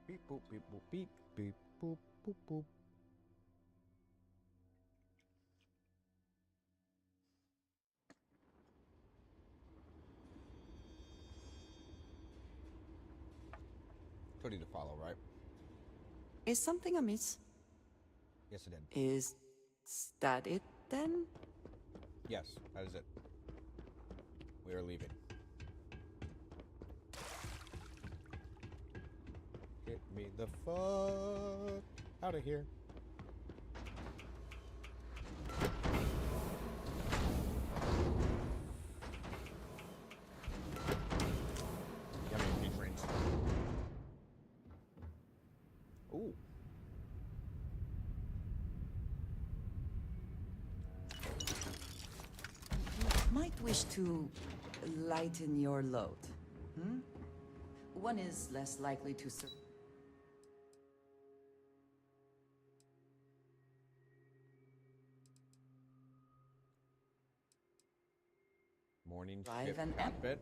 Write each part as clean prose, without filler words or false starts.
Beep boop beep boop beep beep boop boop boop. Told you to follow, right? Is something amiss? Yes, it did. Is that it then? Yes, that is it. We are leaving. Get me the fuck out of here. Yummy peach rings. Ooh. Might wish to lighten your load. One is less likely to Morning Drive ship an cockpit.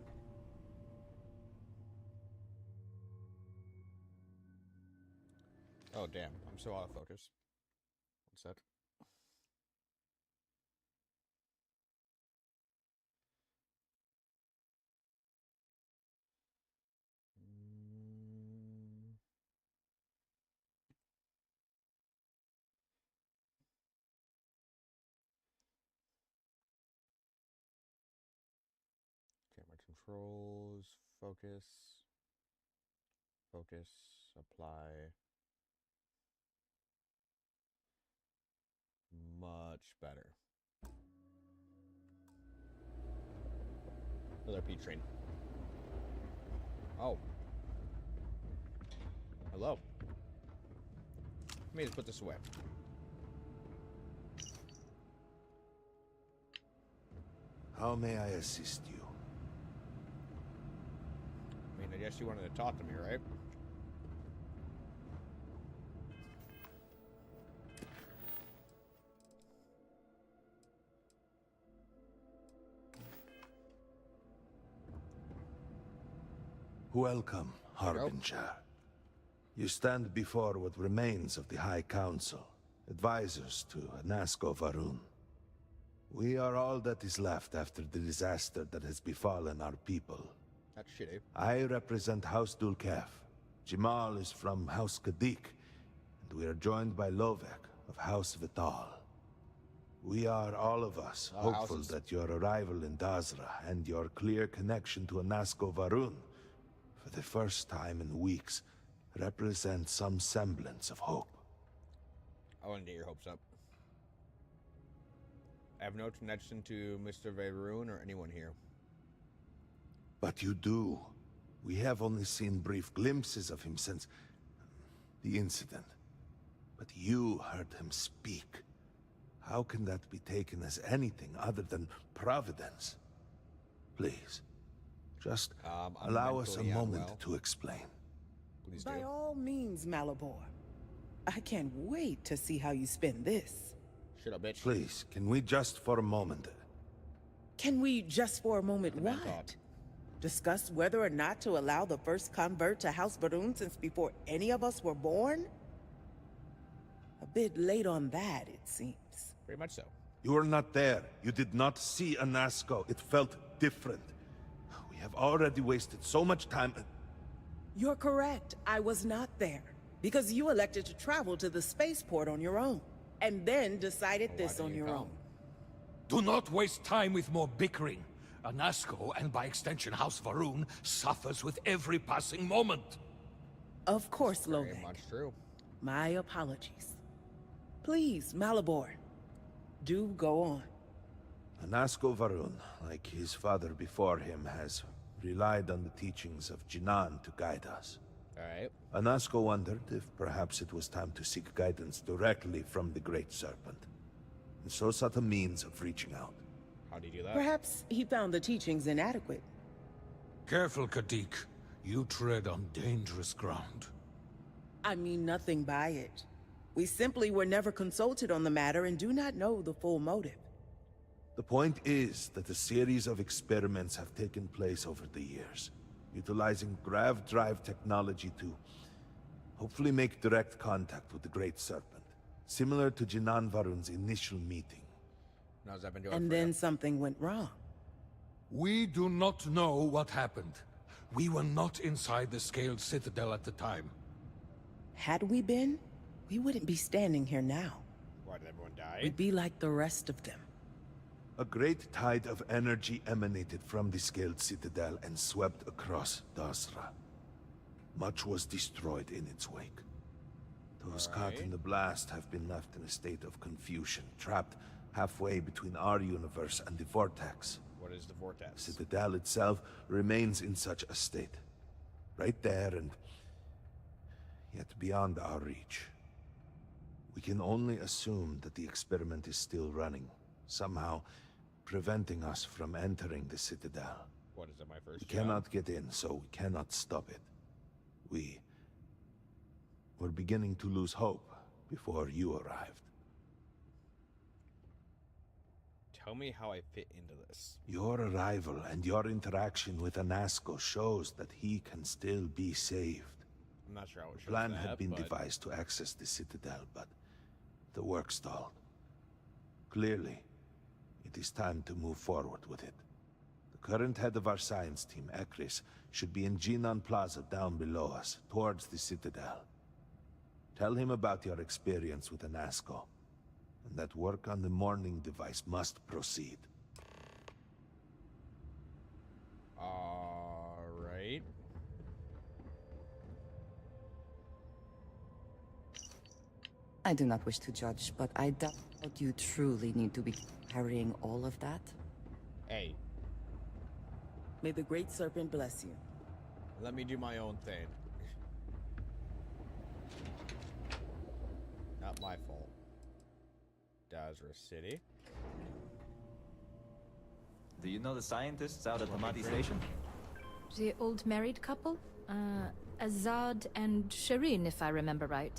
Oh damn, I'm so out of focus. What's that? Camera controls, focus, focus, apply. Much better. Another P train. Oh. Hello. Let me just put this away. How may I assist you? I mean, I guess you wanted to talk to me, right? Welcome, Harbinger. You stand before what remains of the High Council, advisors to Anasko Varun. We are all that is left after the disaster that has befallen our people. That's shitty. I represent House Dulkef. Jamal is from House Kadik, and we are joined by Lovek of House Vital. We are, all of us, hopeful houses. that your arrival in Dazra and your clear connection to Anasko Varun, for the first time in weeks, represent some semblance of hope. I want to get your hopes up. I have no connection to Mr. Varun or anyone here. But you do. We have only seen brief glimpses of him since the incident. But you heard him speak. How can that be taken as anything other than providence? Please, just allow us a moment to explain. Please do. By all means, Malabor. I can't wait to see how you spend this. Shut up, bitch. Please, can we just for a moment... Can we just for a moment man what? talk. Discuss whether or not to allow the first convert to House Varun since before any of us were born? A bit late on that, it seems. Very much so. You were not there. You did not see Anasko. It felt different. We have already wasted so much time... You're correct. I was not there. Because you elected to travel to the spaceport on your own. And then decided this on your own. Do not waste time with more bickering. Anasko, and by extension House Varun, suffers with every passing moment. Of course, Very Lovek. much true. My apologies. Please, Malabor. Do go on. Anasko Varun, like his father before him, has relied on the teachings of Jinan to guide us. Alright. Anasko wondered if perhaps it was time to seek guidance directly from the Great Serpent, and so sought a means of reaching out. How do you do that? Perhaps he found the teachings inadequate. Careful, Kadik. You tread on dangerous ground. I mean nothing by it. We simply were never consulted on the matter and do not know the full motive. The point is that a series of experiments have taken place over the years, utilizing grav drive technology to Hopefully make direct contact with the Great Serpent, similar to Jinan Varun's initial meeting. How's that been doing And for then you? something went wrong. We do not know what happened. We were not inside the Scaled Citadel at the time. Had we been, we wouldn't be standing here now. Why did everyone die? We'd be like the rest of them. A great tide of energy emanated from the Scaled Citadel and swept across Dasra. Much was destroyed in its wake. Those caught in the blast have been left in a state of confusion, trapped halfway between our universe and the Vortex. What is the vortex? Citadel itself remains in such a state. Right there and yet beyond our reach. We can only assume that the experiment is still running, somehow preventing us from entering the Citadel. What is it, my first We job? cannot get in, so we cannot stop it. We're beginning to lose hope before you arrived. Tell me how I fit into this. Your arrival and your interaction with Anasco shows that he can still be saved. I'm not sure how it The shows plan that, had been but devised to access the Citadel, but the work stalled. Clearly, it is time to move forward with it. The current head of our science team, Ekris, should be in Jinan Plaza down below us, towards the Citadel. Tell him about your experience with Anasco, and that work on the morning device must proceed. Alright. I do not wish to judge, but I doubt you truly need to be carrying all of that. Hey, May the Great Serpent bless you. let me do my own thing. Not my fault. Dazra City. Do you know the scientists out at Hamadi Station? The old married couple? Azad and Shireen, if I remember right.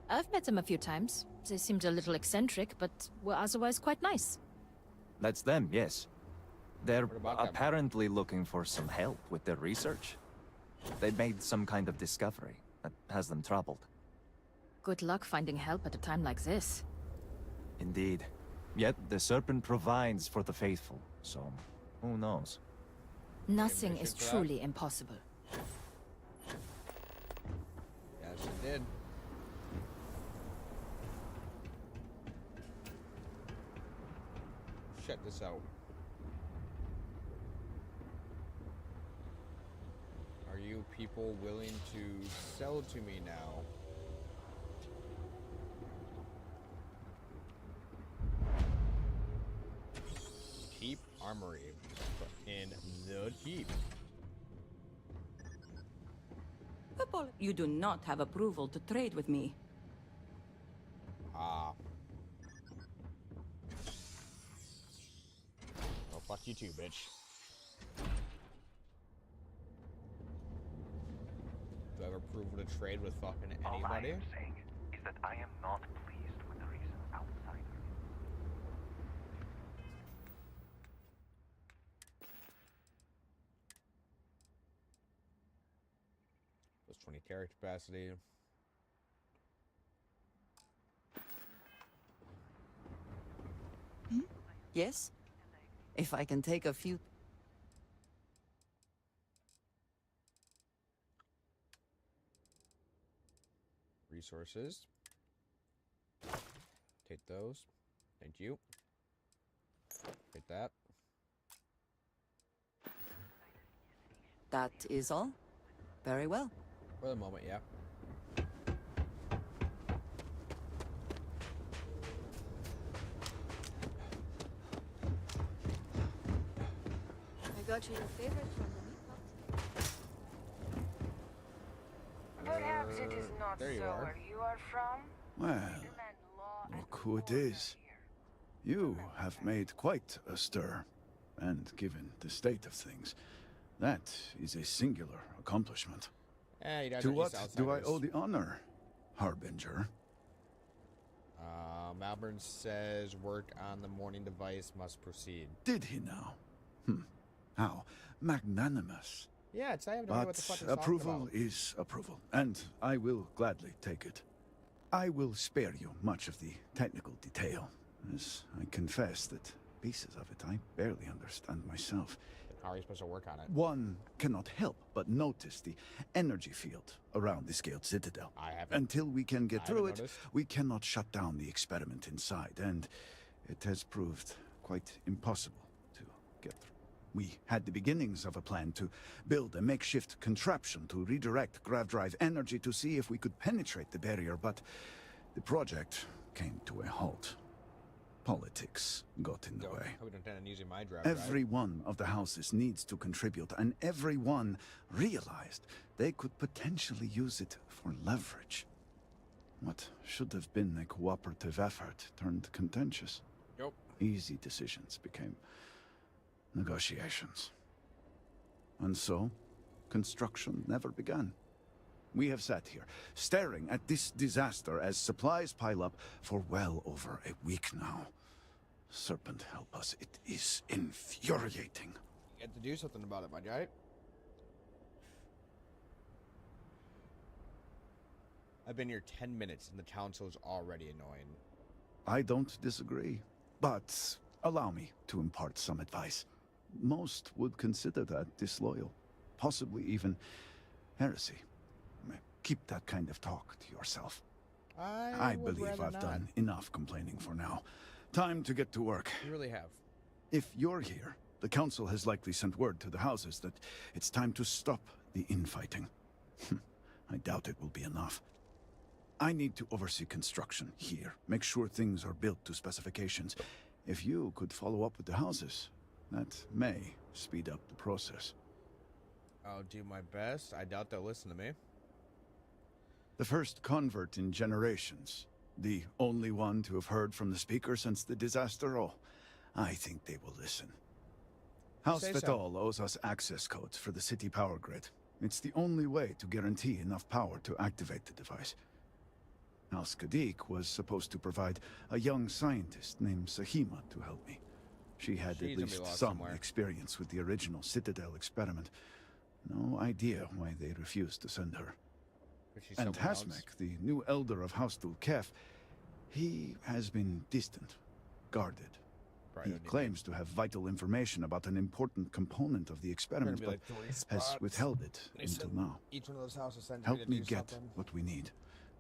I've met them a few times. They seemed a little eccentric, but were otherwise quite nice. That's them, yes. They're What about them? apparently looking for some help with their research. They made some kind of discovery that has them troubled. Good luck finding help at a time like this. Indeed. Yet the Serpent provides for the faithful, so who knows? Nothing mission is for that? truly impossible. Yes, it did. Check this out. Are you people willing to sell to me now? Keep armory. Put in the keep. You do not have approval to trade with me. Ah. Well, fuck you too, bitch. Do I have approval to trade with fucking All I anybody? am saying is that I am not pleased with the recent outsider. Plus 20 character capacity. Yes? If I can take a few... Resources. Take those. Thank you. Take that. That is all? Very well. For the moment, yeah. I got you your favorite from the meat Perhaps it is not there you so are. where you are from. Well, Demand law and look who it order is. here. You have made quite a stir. And given the state of things, that is a singular accomplishment. You guys To are what East do I outsiders. owe the honor, Harbinger? Malvern says work on the morning device must proceed. Did he now? How magnanimous. Yeah, it's I have no idea what the fuck But it's talking approval about. is approval, and I will gladly take it. I will spare you much of the technical detail, as I confess that pieces of it I barely understand myself. How are you supposed to work on it? One cannot help but notice the energy field around the scaled citadel. I haven't. Until we can get through it, noticed. we cannot shut down the experiment inside, and it has proved quite impossible to get through. We had the beginnings of a plan to build a makeshift contraption to redirect grav drive energy to see if we could penetrate the barrier, but the project came to a halt. Politics got in the way. I would intend on using my drive. Every one of the houses needs to contribute, and everyone realized they could potentially use it for leverage. What should have been a cooperative effort turned contentious. Yep. Easy decisions became negotiations. And so, construction never began. We have sat here, staring at this disaster as supplies pile up for well over a week now. Serpent help us, it is infuriating. You have to do something about it, my guy. I've been here 10 minutes and the council is already annoying. I don't disagree, but allow me to impart some advice. Most would consider that disloyal, possibly even heresy. Keep that kind of talk to yourself. I believe I've done enough complaining for now. Time to get to work. You really have. If you're here, the council has likely sent word to the houses that it's time to stop the infighting. I doubt it will be enough. I need to oversee construction here, make sure things are built to specifications. If you could follow up with the houses, that may speed up the process. I'll do my best. I doubt they'll listen to me. The first convert in generations. The only one to have heard from the speaker since the disaster. Oh, I think they will listen. House Vital owes us access codes for the city power grid. It's the only way to guarantee enough power to activate the device. House Kadik was supposed to provide a young scientist named Sahima to help me. She had at least some experience with the original Citadel experiment. No idea why they refused to send her. And Hasmek, the new elder of House Dulkef, he has been distant, guarded. He claims to have vital information about an important component of the experiment, but has withheld it until now. Each one of those houses sends Help me get something. what we need,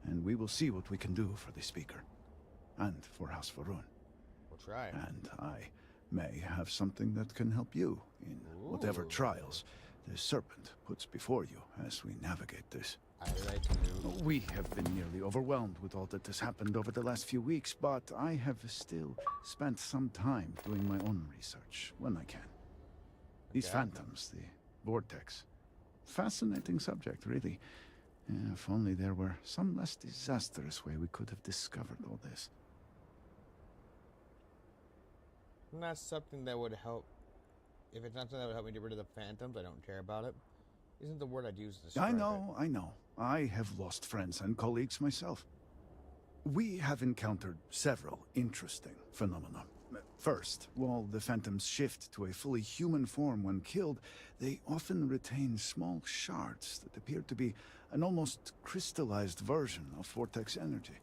and we will see what we can do for the speaker, and for House Varun. We'll try. And I may have something that can help you in whatever trials the Serpent puts before you as we navigate this. We have been nearly overwhelmed with all that has happened over the last few weeks, but I have still spent some time doing my own research when I can. These phantoms, the vortex. Fascinating subject, really. If only there were some less disastrous way we could have discovered all this. Not something that would help. If it's not something that would help me get rid of the phantoms, I don't care about it. Isn't the word I'd use to describe I know. I have lost friends and colleagues myself. We have encountered several interesting phenomena. First, while the phantoms shift to a fully human form when killed, they often retain small shards that appear to be an almost crystallized version of vortex energy.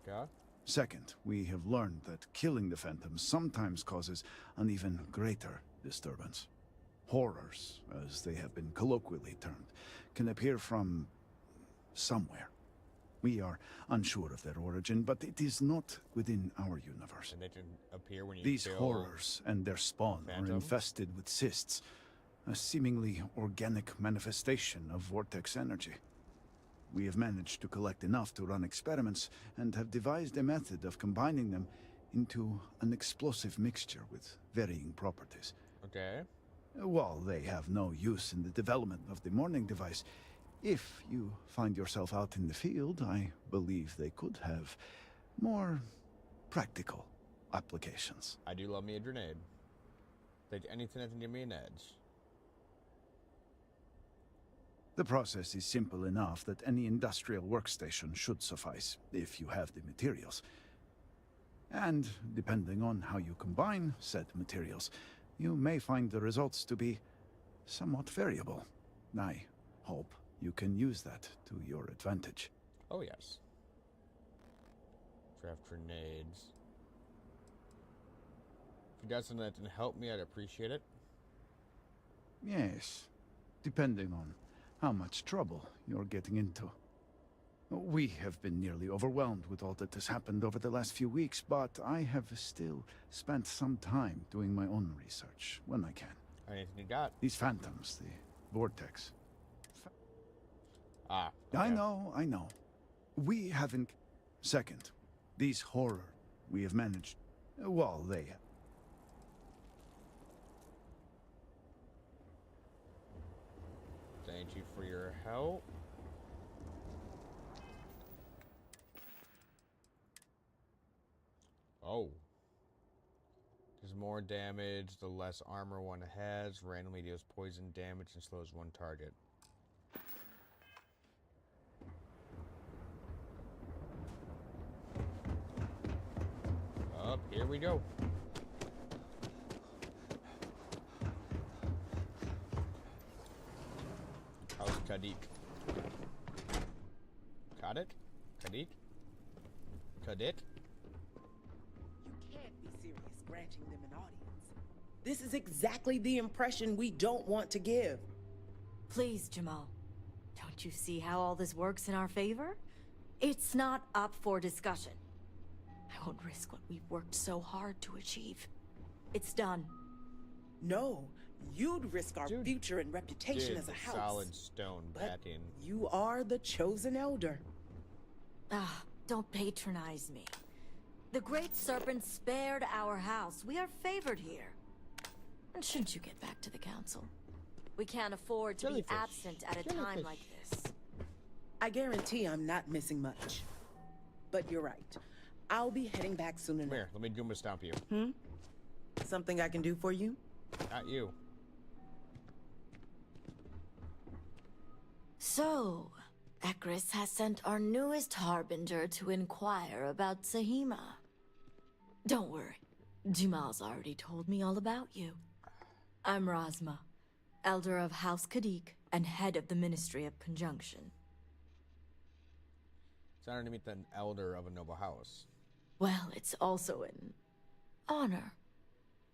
Okay. Second, we have learned that killing the phantoms sometimes causes an even greater disturbance. Horrors, as they have been colloquially termed, can appear from somewhere. We are unsure of their origin, but it is not within our universe. And they can appear when you These kill horrors and their spawn are infested with cysts, a seemingly organic manifestation of vortex energy. We have managed to collect enough to run experiments and have devised a method of combining them into an explosive mixture with varying properties. Okay. While they have no use in the development of the morning device, if you find yourself out in the field, I believe they could have more practical applications. I do love me a grenade. Take anything that can give me an edge. The process is simple enough that any industrial workstation should suffice, if you have the materials. And depending on how you combine said materials, you may find the results to be somewhat variable. I hope you can use that to your advantage. Oh, yes. Draft grenades. If you got something that can help me, I'd appreciate it. Yes, depending on how much trouble you're getting into. We have been nearly overwhelmed with all that has happened over the last few weeks, but I have still spent some time doing my own research when I can. Anything you got? These phantoms, the vortex. Ah. Okay. I know. We haven't... Second, these horror we have managed... Well, they have. Thank you for your help. Oh. Does more damage the less armor one has. Randomly deals poison damage and slows one target. Up, here we go. How's Kadik? Got it? Kadik? Kadik? You can't be serious granting them an audience. This is exactly the impression we don't want to give. Please, Jamal. Don't you see how all this works in our favor? It's not up for discussion. I won't risk what we've worked so hard to achieve. It's done. No, you'd risk our future and reputation as a house. Solid stone backing. You are the chosen elder. Ah, don't patronize me. The Great Serpent spared our house. We are favored here. And shouldn't you get back to the council? We can't afford to be absent at a time like this. I guarantee I'm not missing much. But you're right. I'll be heading back soon enough. Come here, let me Goomba stomp you. Something I can do for you? Not you. So, Ekris has sent our newest harbinger to inquire about Sahima. Don't worry, Jamal's already told me all about you. I'm Razma, Elder of House Kadik and head of the Ministry of Conjunction. It's an honor to meet an elder of a noble house. Well, it's also an honor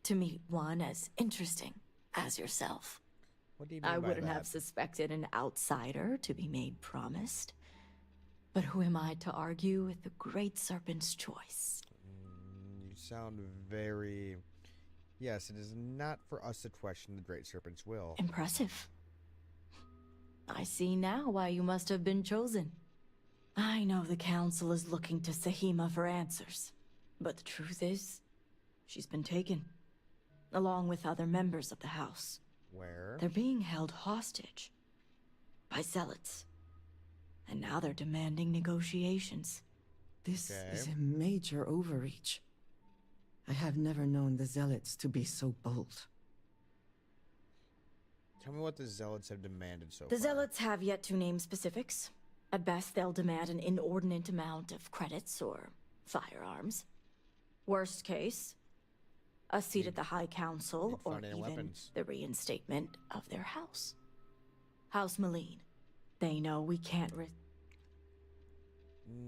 to meet one as interesting as yourself. What do you mean I by wouldn't that? have suspected an outsider to be made promised. But who am I to argue with the Great Serpent's choice? You sound very... Yes, it is not for us to question the Great Serpent's will. Impressive. I see now why you must have been chosen. I know the Council is looking to Sahima for answers. But the truth is, she's been taken. Along with other members of the House. Where? They're being held hostage. By zealots. And now they're demanding negotiations. This is a major overreach. I have never known the Zealots to be so bold. Tell me what the Zealots have demanded so far. The Zealots have yet to name specifics. At best, they'll demand an inordinate amount of credits or firearms. Worst case, a seat at the High Council or even weapons. the reinstatement of their house. House Malene. They know we can't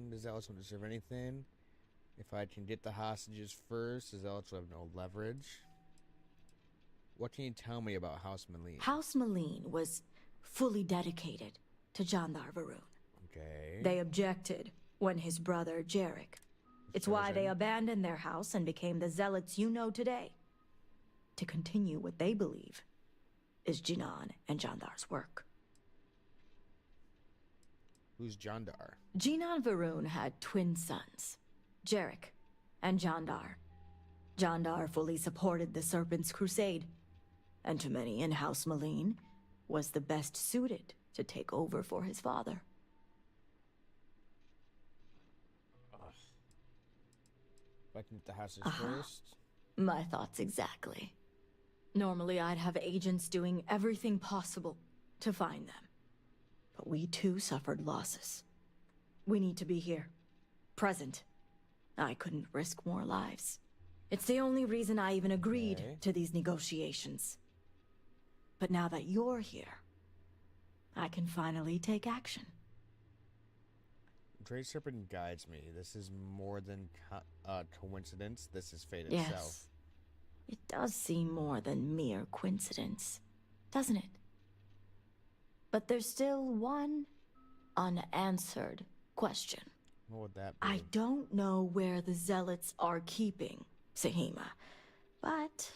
The Zealots won't deserve anything. If I can get the hostages first, the Zealots will have no leverage. What can you tell me about House Malene? House Malene was fully dedicated to Jandar Varun. Okay. They objected when his brother, Jarek. It's why they abandoned their house and became the Zealots you know today. To continue what they believe is Jinan and Jandar's work. Who's Jandar? Jinan Varun had twin sons, Jarek and Jandar. Jandar fully supported the Serpent's crusade, and to many in House Malene, was the best suited to take over for his father. If I can get the hostages first. My thoughts exactly. Normally I'd have agents doing everything possible to find them. But we too suffered losses. We need to be here. Present. I couldn't risk more lives. It's the only reason I even agreed to these negotiations. But now that you're here, I can finally take action. Great Serpent guides me. This is more than coincidence. This is fate Yes. itself. It does seem more than mere coincidence, doesn't it? But there's still one unanswered question. What would that be? I don't know where the Zealots are keeping Sahima, but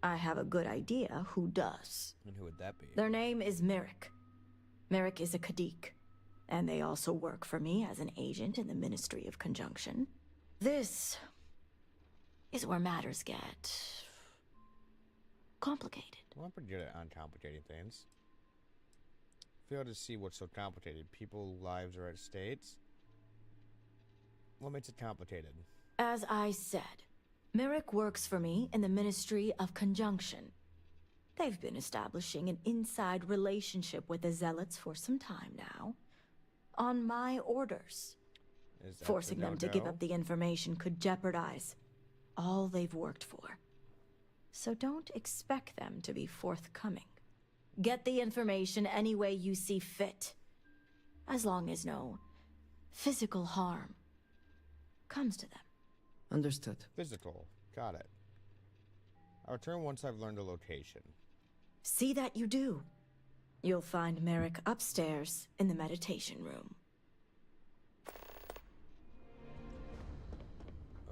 I have a good idea who does. And who would that be? Their name is Merrick. Merrick is a Kadik, and they also work for me as an agent in the Ministry of Conjunction. This is where matters get complicated. Well, I'm pretty good at uncomplicating things. Fail to see what's so complicated. People's lives are at stake. What makes it complicated? As I said, Merrick works for me in the Ministry of Conjunction. They've been establishing an inside relationship with the Zealots for some time now. On my orders. Forcing them to give up the information could jeopardize all they've worked for. So don't expect them to be forthcoming. Get the information any way you see fit. As long as no physical harm comes to them. Understood. Physical. Got it. I'll return once I've learned the location. See that you do. You'll find Merrick upstairs in the meditation room.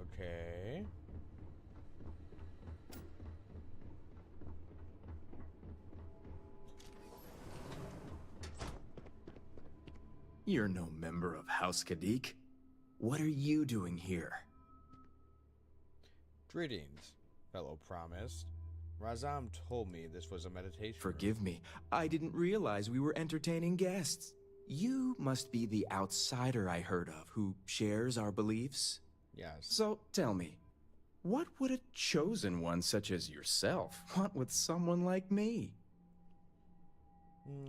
Okay. You're no member of House Kadik. What are you doing here? Greetings, fellow promised. Razam told me this was a meditation Forgive me, I didn't realize we were entertaining guests. You must be the outsider I heard of who shares our beliefs? Yes. So tell me, what would a chosen one such as yourself want with someone like me?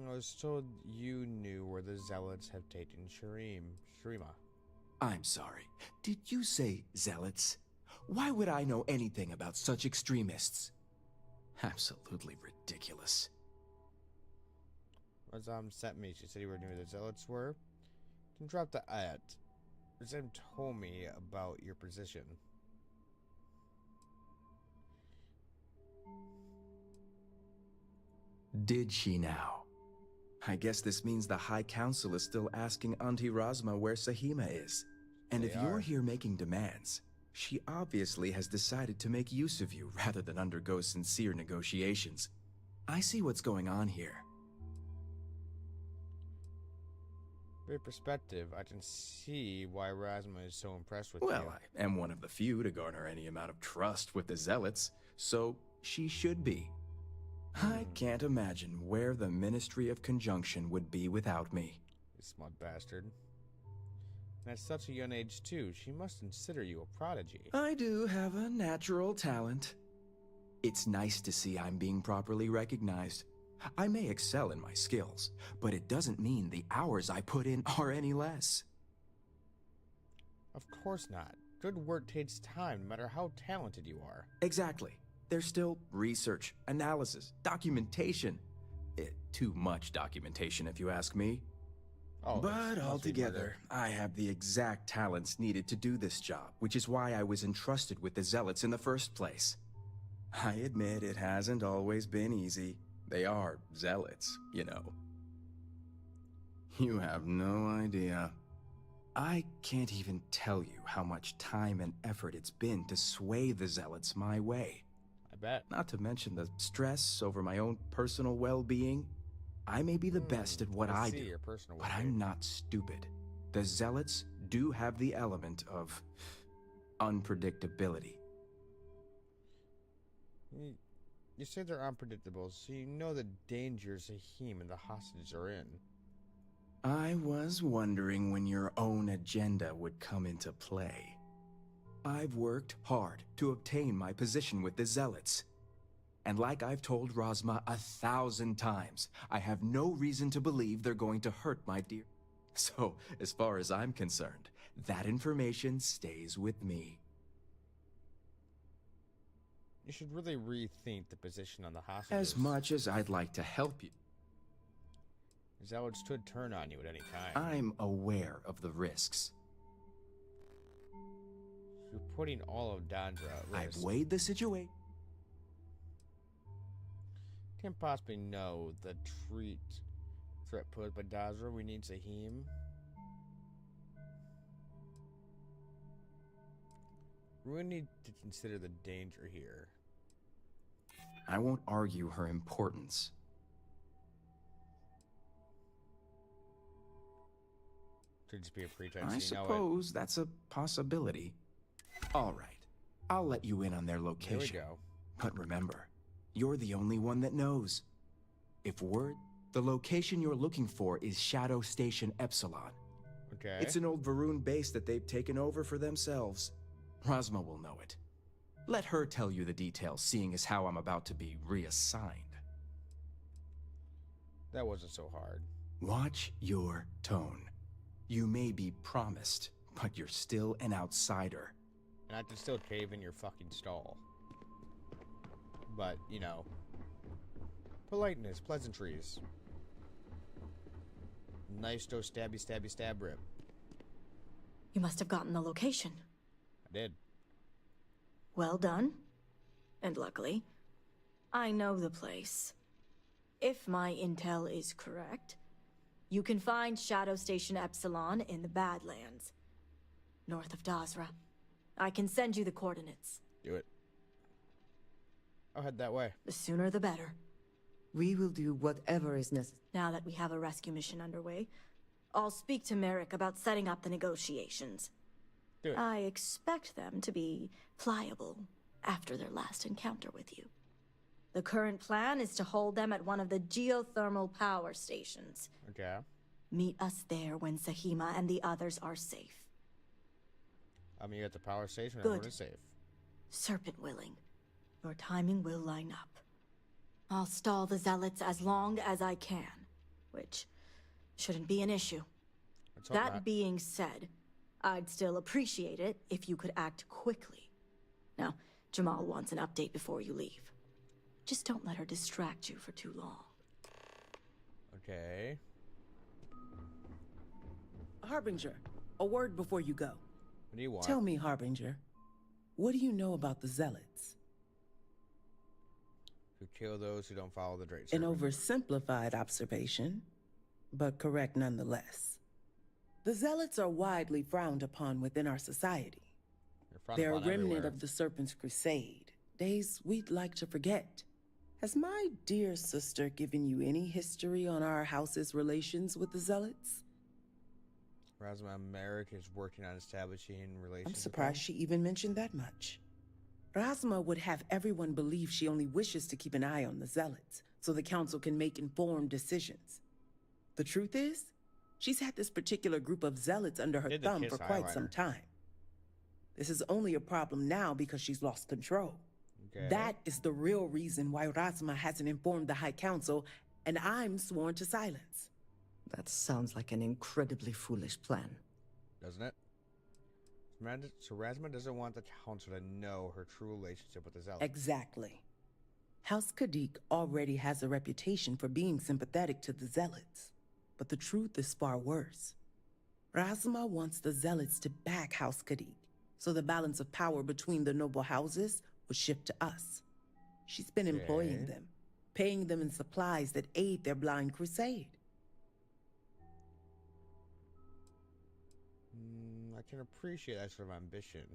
I was told you knew where the Zealots have taken Shrima. I'm sorry, did you say zealots? Why would I know anything about such extremists? Absolutely ridiculous. Razam sent me. She said you were knew where the Zealots were. You can drop the at. Razam told me about your position. Did she now? I guess this means the High Council is still asking Auntie Razma where Sahima is. And if you're here making demands, she obviously has decided to make use of you rather than undergo sincere negotiations. I see what's going on here. Great perspective. I can see why Razma is so impressed with you. Well, I am one of the few to garner any amount of trust with the Zealots, so she should be. I can't imagine where the Ministry of Conjunction would be without me. You smart bastard. And at such a young age, too, she must consider you a prodigy. I do have a natural talent. It's nice to see I'm being properly recognized. I may excel in my skills, but it doesn't mean the hours I put in are any less. Of course not. Good work takes time, no matter how talented you are. Exactly. There's still research, analysis, documentation. Too much documentation, if you ask me. Oh, but altogether, I have the exact talents needed to do this job, which is why I was entrusted with the Zealots in the first place. I admit it hasn't always been easy. They are Zealots, you know. You have no idea. I can't even tell you how much time and effort it's been to sway the Zealots my way. I bet. Not to mention the stress over my own personal well-being. I may be the best at what I do, but I'm not stupid. The Zealots do have the element of unpredictability. You say they're unpredictable, so you know the danger Zahim and the hostages are in. I was wondering when your own agenda would come into play. I've worked hard to obtain my position with the Zealots. And like I've told Razma 1,000 times, I have no reason to believe they're going to hurt my dear. So, as far as I'm concerned, that information stays with me. You should really rethink the position on the hostages. As much as I'd like to help you. Zealots could turn on you at any time. I'm aware of the risks. You're putting all of Dandra at risk. I've weighed the situation. Can't possibly know the threat posed by Dazra. We need Sahim. We're going to need to consider the danger here. I won't argue her importance. Could just be a pretext. I you know it. suppose that's a possibility. All right. I'll let you in on their location. There we go. But remember, you're the only one that knows. If the location you're looking for is Shadow Station Epsilon. Okay. It's an old Varun base that they've taken over for themselves. Rosma will know it. Let her tell you the details, seeing as how I'm about to be reassigned. That wasn't so hard. Watch your tone. You may be promised, but you're still an outsider. And I can still cave in your fucking stall. But, you know. Politeness, pleasantries. Nice to stabby stabby stab rip. You must have gotten the location. I did. Well done. And luckily, I know the place. If my intel is correct, you can find Shadow Station Epsilon in the Badlands, north of Dazra. I can send you the coordinates. Do it. I'll head that way. The sooner the better. We will do whatever is necessary. Now that we have a rescue mission underway, I'll speak to Merrick about setting up the negotiations. Do it. I expect them to be pliable after their last encounter with you. The current plan is to hold them at one of the geothermal power stations. Okay. Meet us there when Sahima and the others are safe. I mean, you're at the power station. Good. Everyone is safe. Serpent willing, your timing will line up. I'll stall the Zealots as long as I can, which shouldn't be an issue. Let's hope That not. being said, I'd still appreciate it if you could act quickly. Now, Jamal wants an update before you leave. Just don't let her distract you for too long. Okay. Harbinger, a word before you go. What do you want? Tell me, Harbinger, what do you know about the Zealots? Who kill those who don't follow the Great An Serpent. oversimplified observation, but correct nonetheless. The Zealots are widely frowned upon within our society. frowned They're a upon remnant everywhere. of the Serpent's Crusade, days we'd like to forget. Has my dear sister given you any history on our house's relations with the Zealots? Razma Merrick is working on establishing relations. I'm with surprised them. she even mentioned that much. Rasma would have everyone believe she only wishes to keep an eye on the Zealots, so the Council can make informed decisions. The truth is, she's had this particular group of Zealots under her Did the thumb kiss for quite some highlighter. time. This is only a problem now because she's lost control. Okay. That is the real reason why Rasma hasn't informed the High Council, and I'm sworn to silence. That sounds like an incredibly foolish plan. Doesn't it? So Razma doesn't want the council to know her true relationship with the Zealots. Exactly. House Kadik already has a reputation for being sympathetic to the Zealots, but the truth is far worse. Razma wants the Zealots to back House Kadik, so the balance of power between the noble houses would shift to us. She's been employing Okay. them, paying them in supplies that aid their blind crusade. I can appreciate that sort of ambition.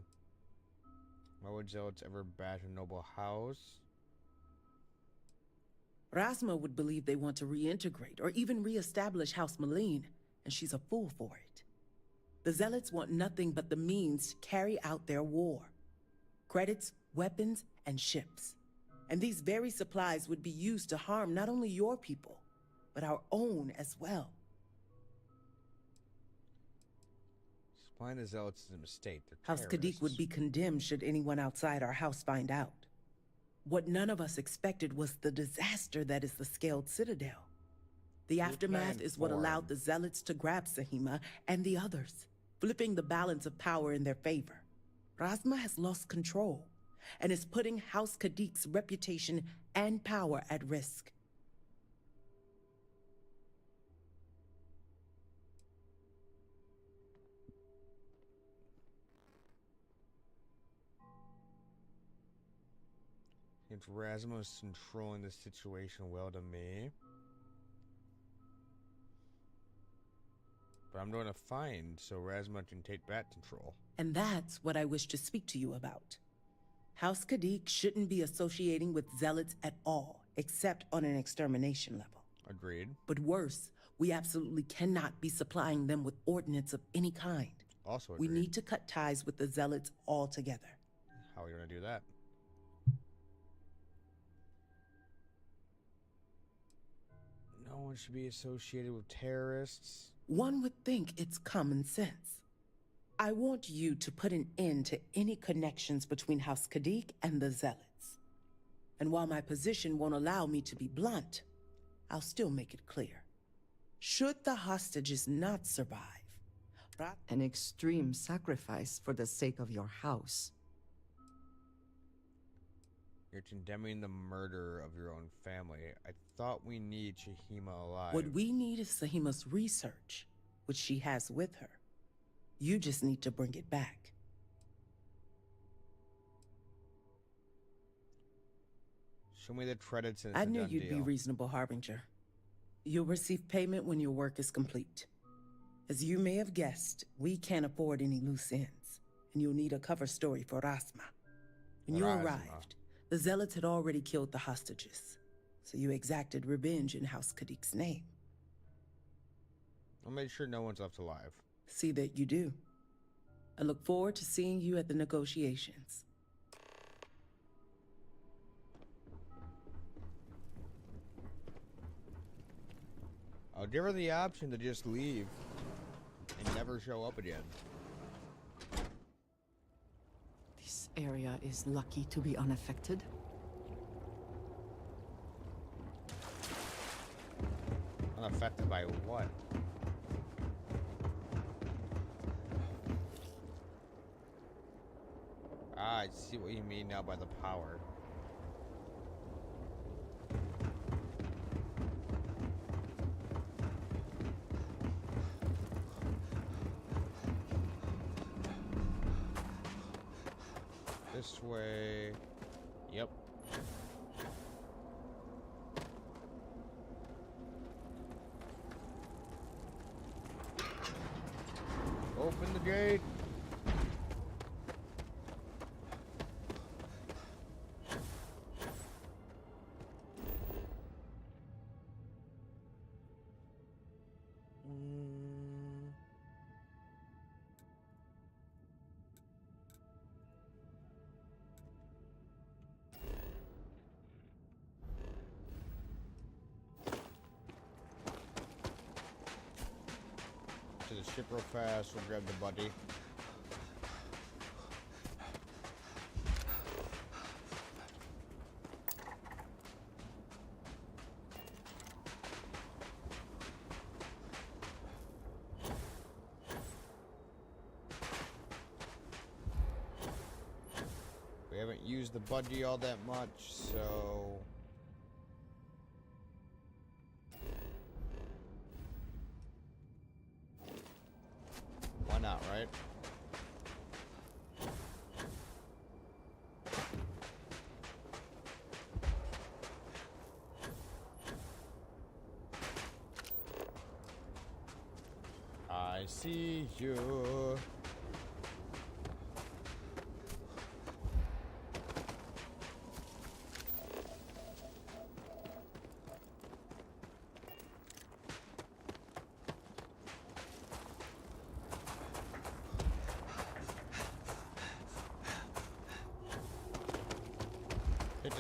Why would Zealots ever bash a noble house? Rasma would believe they want to reintegrate or even reestablish House Malene, and she's a fool for it. The Zealots want nothing but the means to carry out their war. Credits, weapons, and ships. And these very supplies would be used to harm not only your people, but our own as well. Supplying the Zealots is a mistake. They're House Kadik would be condemned should anyone outside our house find out. What none of us expected was the disaster that is the Scaled Citadel. The aftermath is what allowed the Zealots to grab Sahima and the others, flipping the balance of power in their favor. Rasma has lost control and is putting House Kadik's reputation and power at risk. Since Razma is controlling the situation well to me. But I'm doing a fine so Razma can take back control. And that's what I wish to speak to you about. House Kadik shouldn't be associating with zealots at all, except on an extermination level. Agreed. But worse, we absolutely cannot be supplying them with ordnance of any kind. Also we agreed. need to cut ties with the zealots altogether. How are we going to do that? No one should be associated with terrorists. One would think it's common sense. I want you to put an end to any connections between House Kadik and the zealots. And while my position won't allow me to be blunt, I'll still make it clear. Should the hostages not survive, an extreme sacrifice for the sake of your house. You're condemning the murder of your own family. I thought we need Shahima alive. What we need is Sahima's research, which she has with her. You just need to bring it back. Show me the credits and it's I a knew done you'd be deal. reasonable, Harbinger. You'll receive payment when your work is complete. As you may have guessed, we can't afford any loose ends, and you'll need a cover story for Rasma. When you arrived, the zealots had already killed the hostages, so you exacted revenge in House Kadik's name. I'll make sure no one's left alive. See that you do. I look forward to seeing you at the negotiations. I'll give her the option to just leave and never show up again. This area is lucky to be unaffected. Unaffected by what? Ah, I see what you mean now by the power. This way. Yep. Open the gate. To the ship real fast. We'll grab the buddy. We haven't used the budgie all that much, so why not, right? I see you.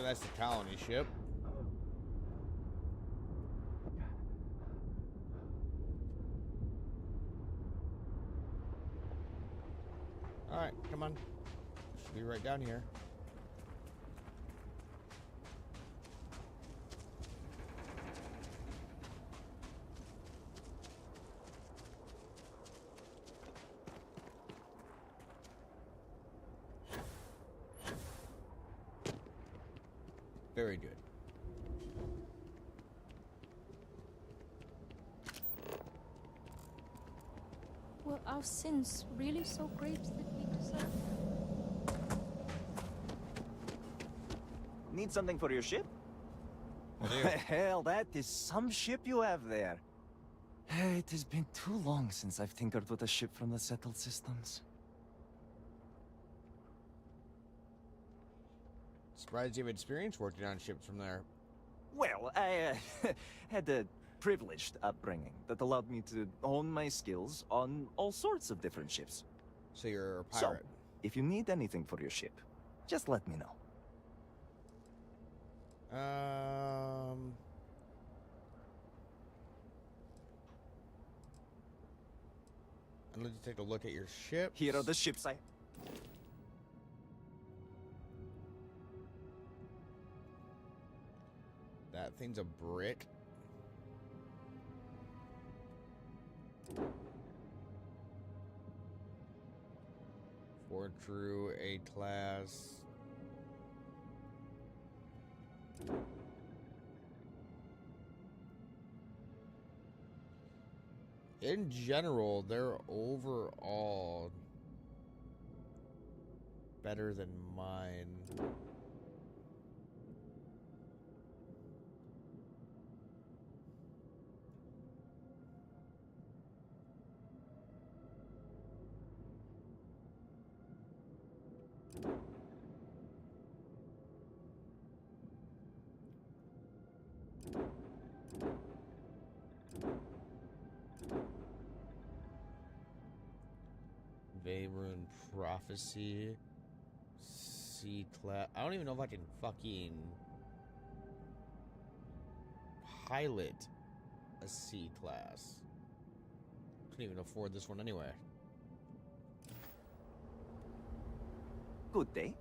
That's the colony ship. Alright, come on. Should be right down here. Very good. Were our sins really so great that we deserve? Need something for your ship? I do. Hell, that is some ship you have there. It has been too long since I've tinkered with a ship from the settled systems. Surprised you have experience working on ships from there. Well, I had a privileged upbringing that allowed me to hone my skills on all sorts of different ships. So you're a So, pirate. if you need anything for your ship, just let me know. I'd like to take a look at your ship. Here are the ships I... That thing's a brick. Ford True, A class. In general, they're overall better than mine. Vayrun Prophecy. C-class. I don't even know if I can fucking pilot a C-class. Couldn't even afford this one anyway. Good day.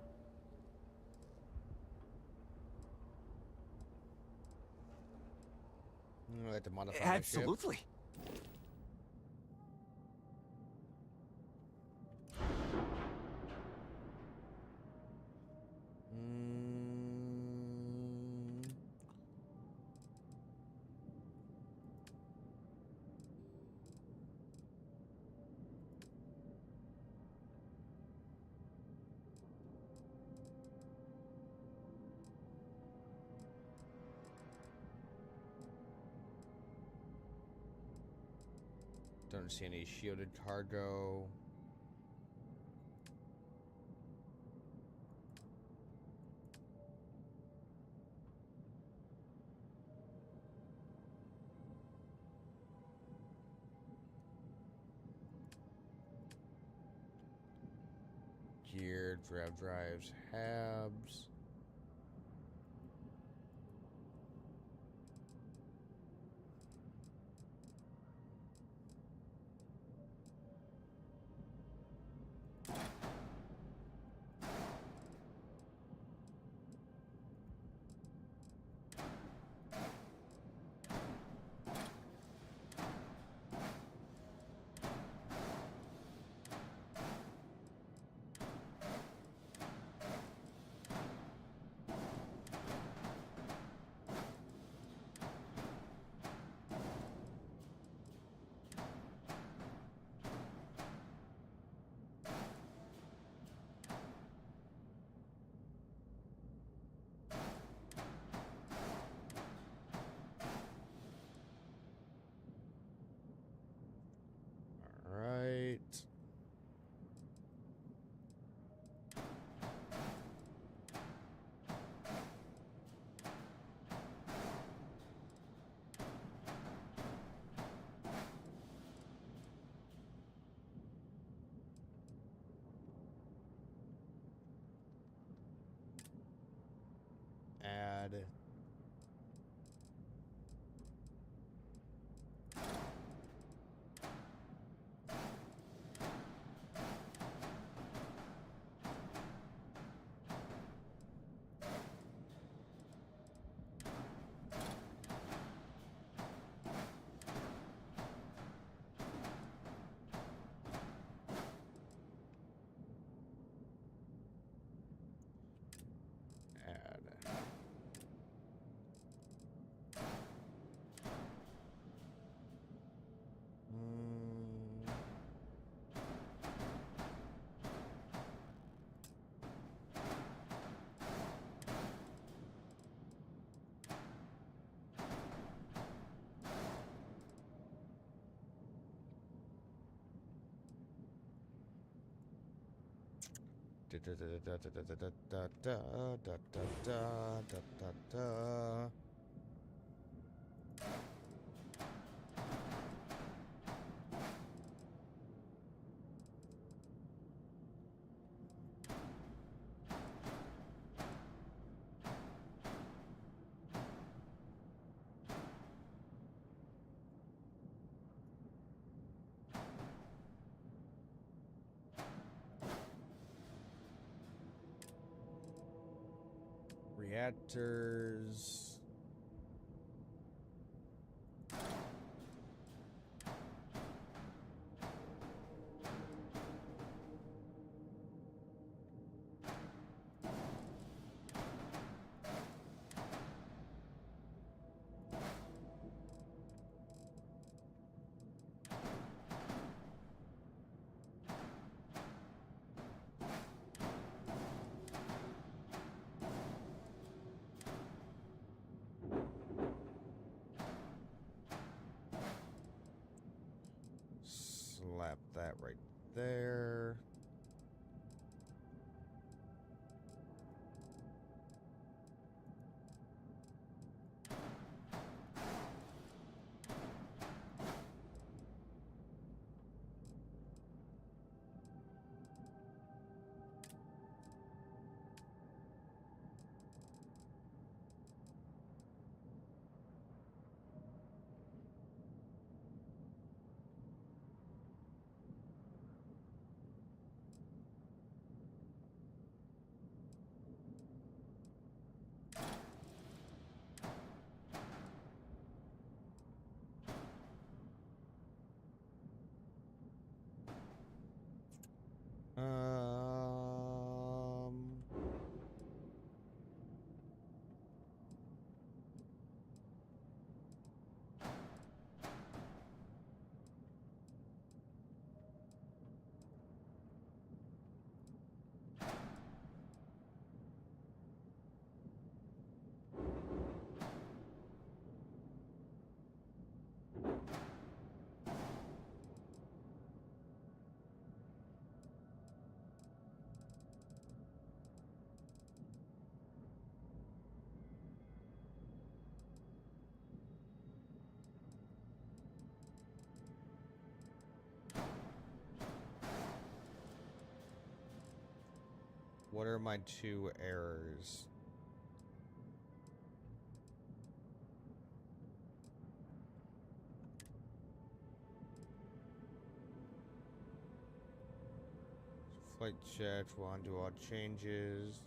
I have to modify my ship. Absolutely. Don't see any shielded cargo. Gear, drives, habs. Right. Add. Reactors. Slap that right there. Um, what are my two errors? Flight check, we'll undo all changes.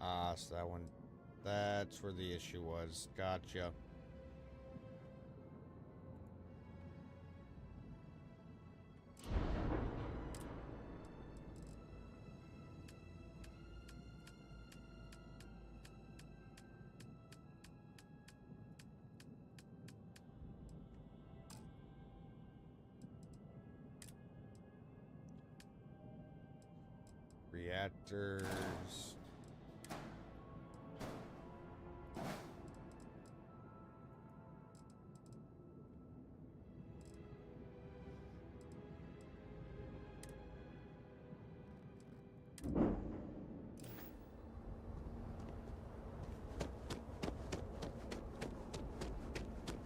Ah, so that one, that's where the issue was. Gotcha. Reactors.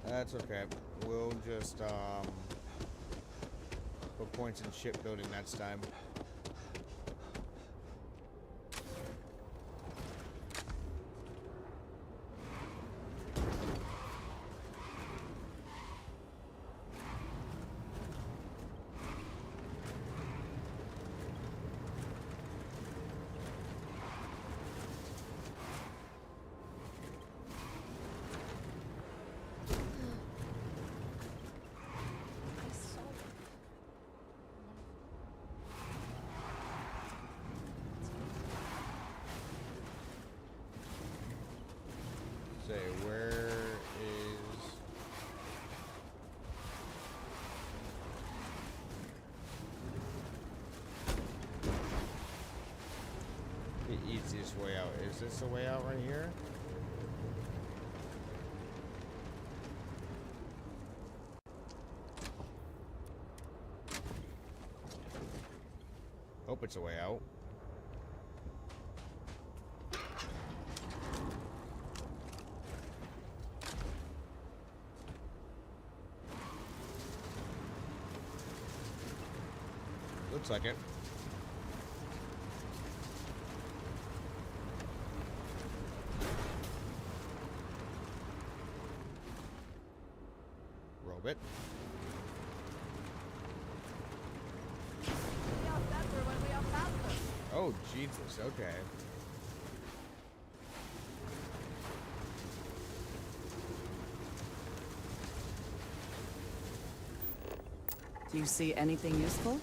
That's okay. We'll just put points in shipbuilding next time. say, where is... the easiest way out? Is this the way out right here? Hope it's a way out. Looks like it. Robot. Oh, Jesus, okay. Do you see anything useful?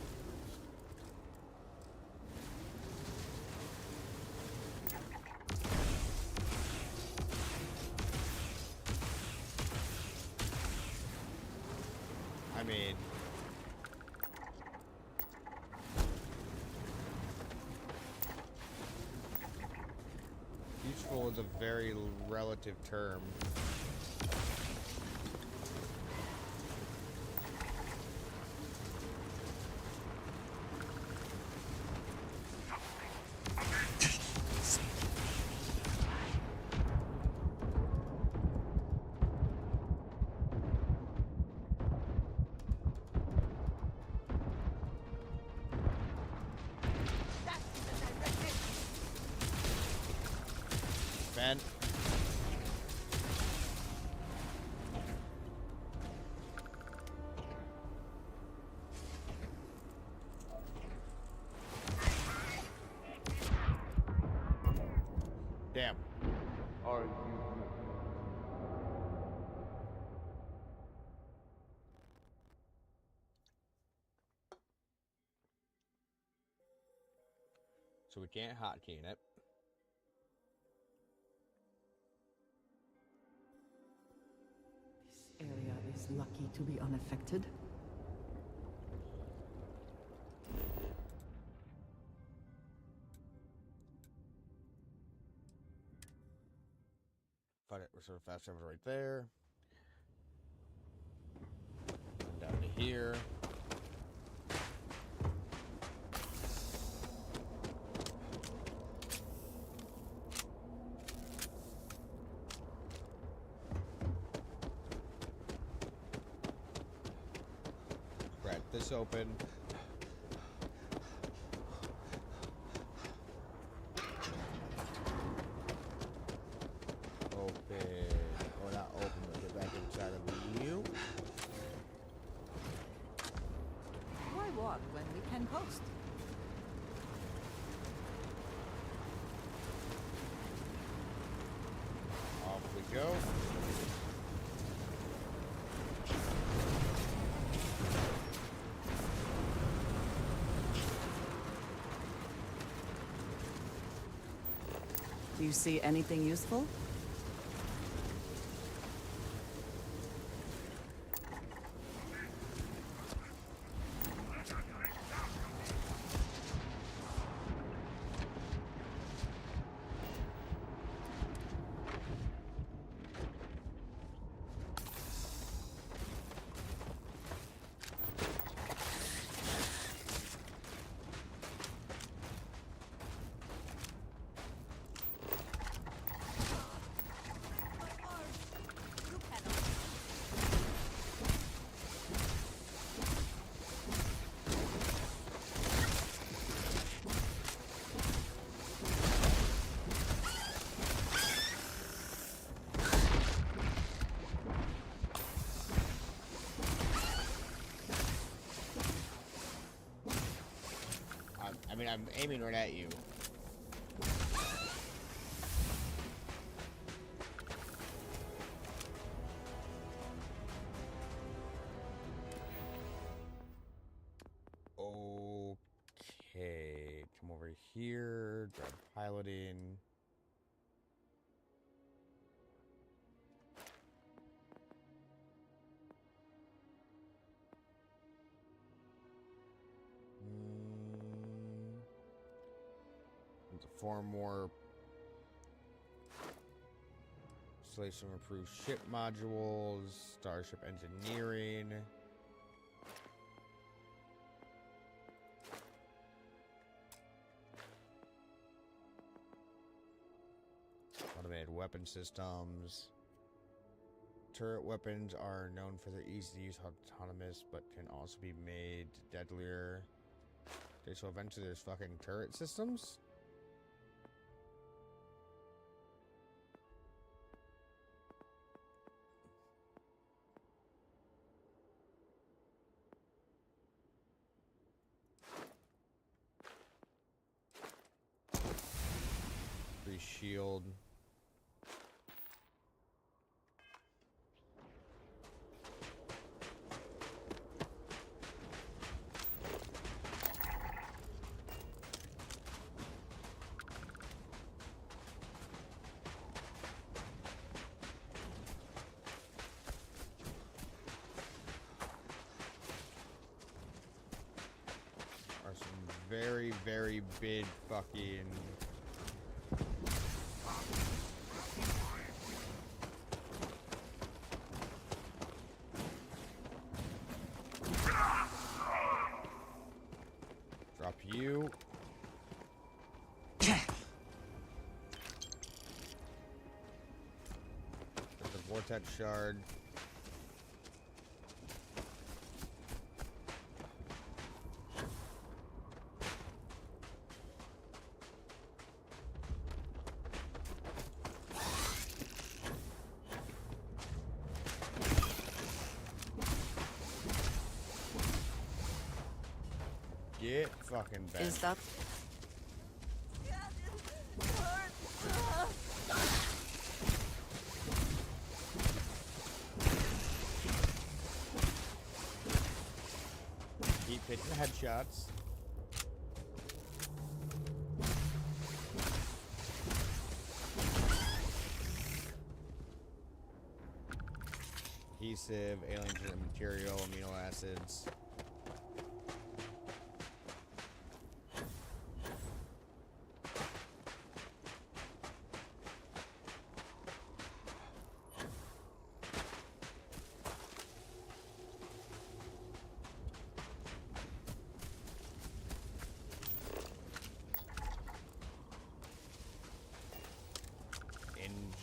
I mean... useful is a very relative term. Ben. Damn. Are you... So we can't hotkey in it. This area is lucky to be unaffected. Find it. We're sort of fast travel right there. Down to here. Crack this open. Or not open, but get back inside of you. Why walk when we can coast? Off we go. Do you see anything useful? I mean, I'm aiming right at you. Okay, come over here, grab piloting. perform more installation of improved ship modules, starship engineering. Automated weapon systems. Turret weapons are known for their easy to use, autonomous, but can also be made deadlier. Okay, so eventually there's fucking turret systems? Free shield. Very, very big fucking... Drop you. There's a vortex shard. Get fucking back. Is that... Keep hitting headshots. Adhesive, alien genetic material, amino acids.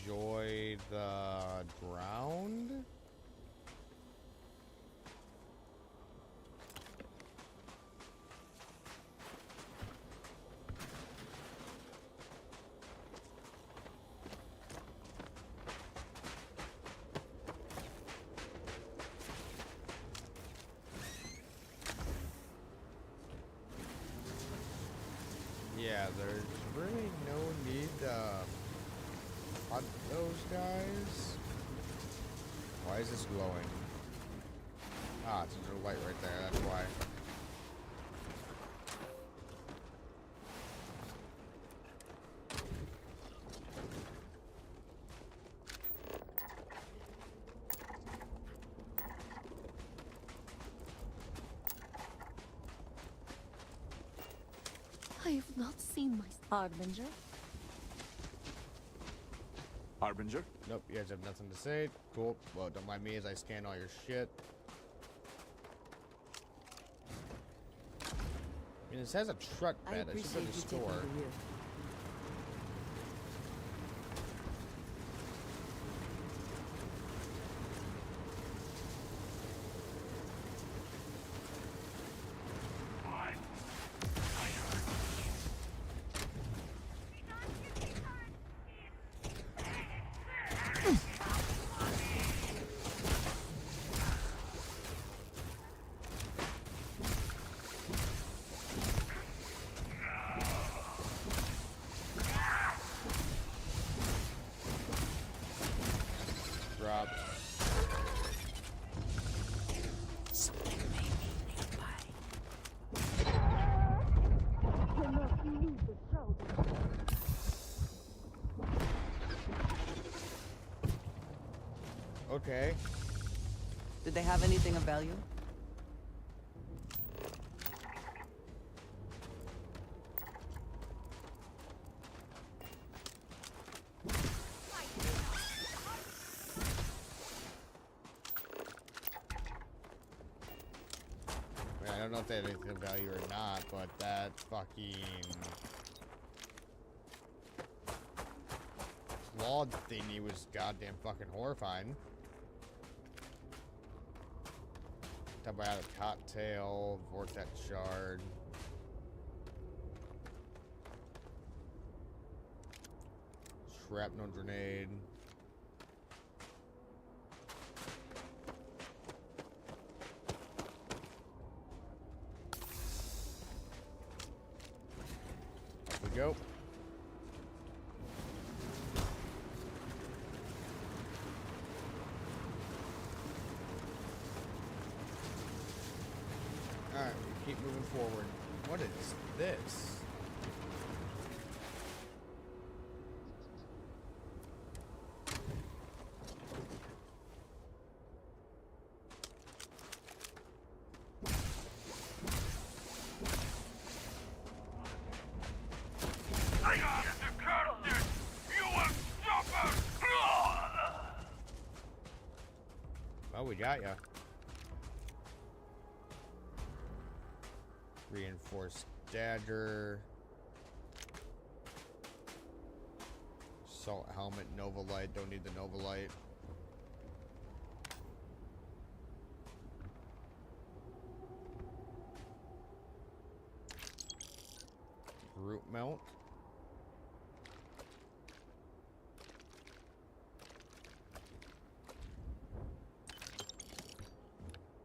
Enjoy the ground. Yeah, there's really no need to hunt those guys. Why is this glowing? Ah, it's a light right there, that's why. I have not seen my Harbinger. Harbinger? Nope, you guys have nothing to say. Cool. Well, don't mind me as I scan all your shit. I mean, this has a truck bed. I should go to the store. Drop. Okay. Did they have anything of value? don't know if they had anything of value or not, but that fucking claw thingy was goddamn fucking horrifying. Talk about a cocktail, vortex shard. Shrapnel grenade. Up we go. Alright, we keep moving forward. What is this? Well, we got ya. Reinforced dagger. Assault helmet, Nova Light. Don't need the Nova Light. Root melt.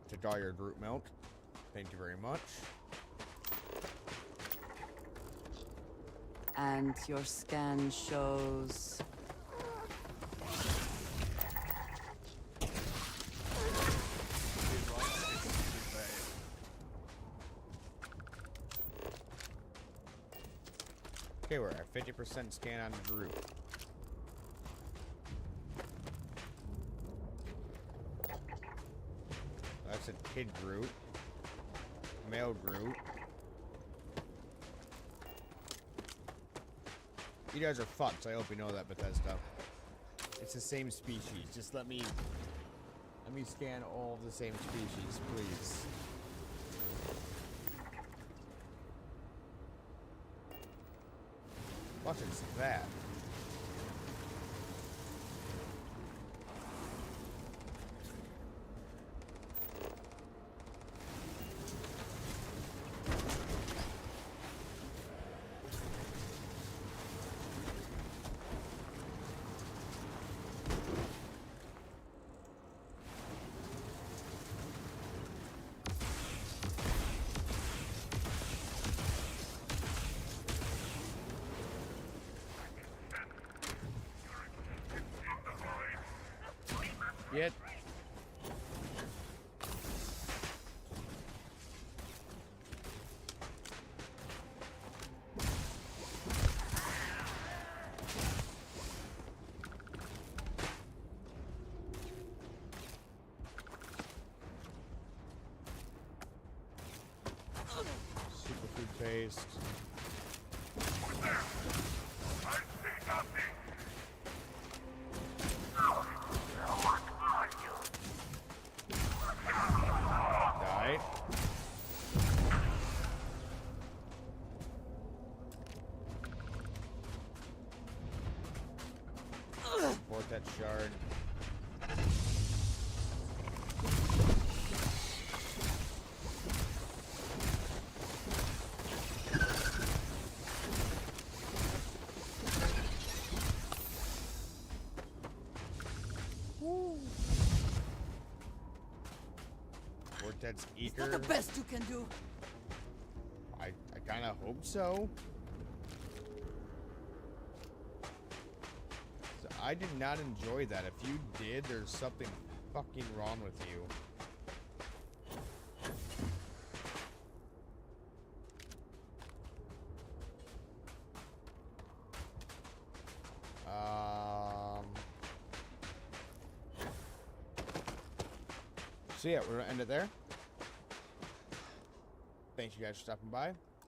To draw your root melt. Thank you very much. And your scan shows... Okay, we're at 50% scan on the group. That's a kid Groot. Male Groot. You guys are fucked, I hope you know that, Bethesda. It's the same species. Just let me scan all of the same species, please. What is that? Get. Superfood paste. That shard. Vortex Eater. Is that the best you can do? I kind of hope so. I did not enjoy that. If you did, there's something fucking wrong with you. So yeah, we're gonna end it there. Thanks you guys for stopping by.